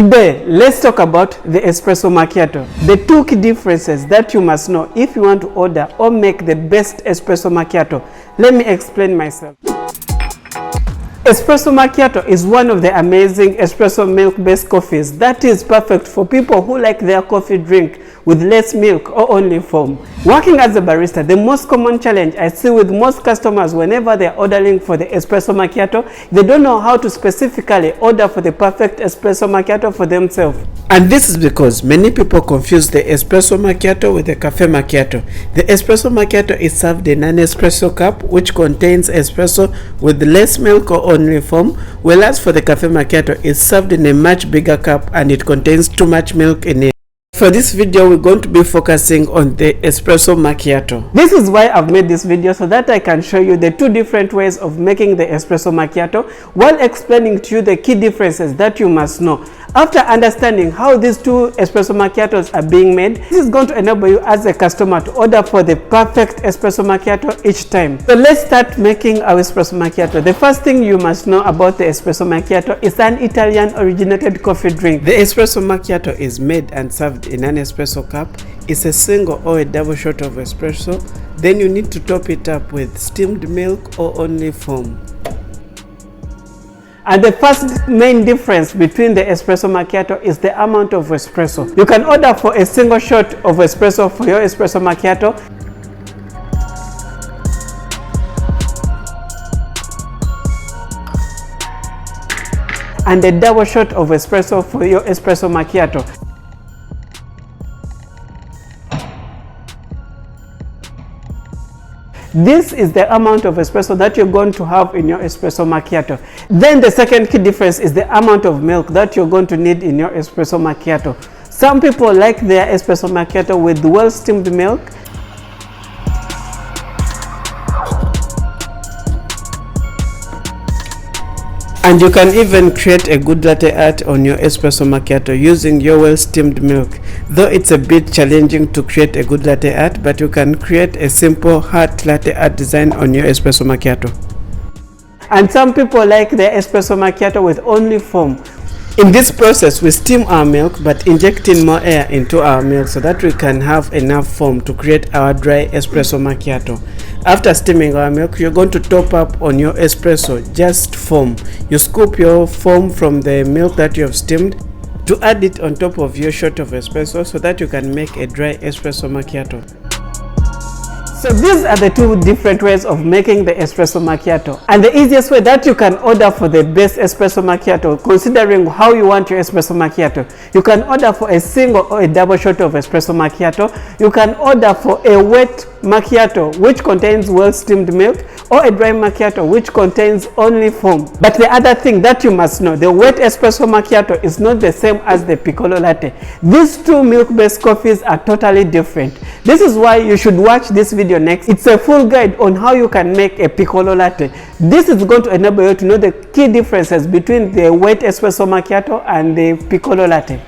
Today, let's talk about the Espresso Macchiato. The two key differences that you must know if you want to order or make the best Espresso Macchiato. Let me explain myself. Espresso Macchiato is one of the amazing espresso milk-based coffees that is perfect for people who like their coffee drink with less milk or only foam. Working as a barista, the most common challenge I see with most customers whenever they're ordering for the Espresso Macchiato, they don't know how to specifically order for the perfect Espresso Macchiato for themselves. And this is because many people confuse the Espresso Macchiato with the Cafe Macchiato. The Espresso Macchiato is served in an espresso cup which contains espresso with less milk or only foam, whereas for the Cafe Macchiato it's served in a much bigger cup and it contains too much milk in it. For this video, we're going to be focusing on the Espresso Macchiato. This is why I've made this video, so that I can show you the two different ways of making the Espresso Macchiato while explaining to you the key differences that you must know. After understanding how these two Espresso Macchiatos are being made, this is going to enable you as a customer to order for the perfect Espresso Macchiato each time. So let's start making our Espresso Macchiato. The first thing you must know about the Espresso Macchiato is an Italian originated coffee drink. The Espresso Macchiato is made and served in an espresso cup. It's a single or a double shot of espresso. Then you need to top it up with steamed milk or only foam. And the first main difference between the Espresso Macchiato is the amount of espresso. You can order for a single shot of espresso for your Espresso Macchiato. And a double shot of espresso for your Espresso Macchiato. This is the amount of espresso that you're going to have in your Espresso Macchiato. Then the second key difference is the amount of milk that you're going to need in your Espresso Macchiato. Some people like their Espresso Macchiato with well steamed milk. And you can even create a good latte art on your Espresso Macchiato using your well steamed milk. Though it's a bit challenging to create a good latte art, but you can create a simple heart latte art design on your Espresso Macchiato. And some people like their Espresso Macchiato with only foam. In this process, we steam our milk but injecting more air into our milk so that we can have enough foam to create our dry Espresso Macchiato. After steaming our milk, you're going to top up on your espresso just foam. You scoop your foam from the milk that you have steamed to add it on top of your shot of espresso so that you can make a dry Espresso Macchiato. So these are the two different ways of making the Espresso Macchiato. And the easiest way that you can order for the best Espresso Macchiato, considering how you want your Espresso Macchiato, you can order for a single or a double shot of Espresso Macchiato. You can order for a wet macchiato which contains well steamed milk, or a dry macchiato which contains only foam. But the other thing that you must know, the wet Espresso Macchiato is not the same as the piccolo latte. These two milk-based coffees are totally different. This is why you should watch this video next. It's a full guide on how you can make a piccolo latte. This is going to enable you to know the key differences between the wet Espresso Macchiato and the piccolo latte.